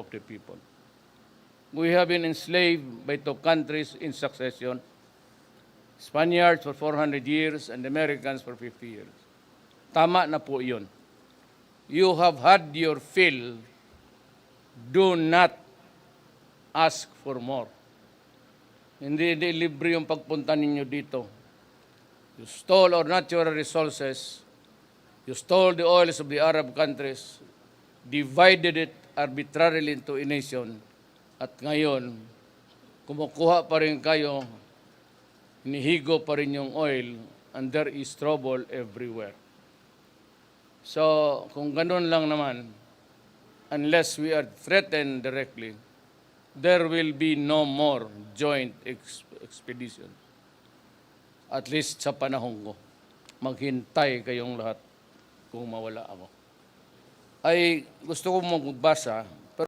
of the people. We have been enslaved by two countries in succession, Spaniards for 400 years and Americans for 50 years. Tama na po yun. You have had your fill. Do not ask for more. Hindi libre yung pagpunta ninyo dito. You stole our natural resources. You stole the oils of the Arab countries, divided it arbitrarily into a nation. At ngayon, kumukuha pa rin kayo, hinihigo pa rin yung oil, and there is trouble everywhere. So, kung ganun lang naman, unless we are threatened directly, there will be no more joint expedition. At least sa panahon ko, maghintay kayong lahat kung mawala ako. Ay gusto ko magbasa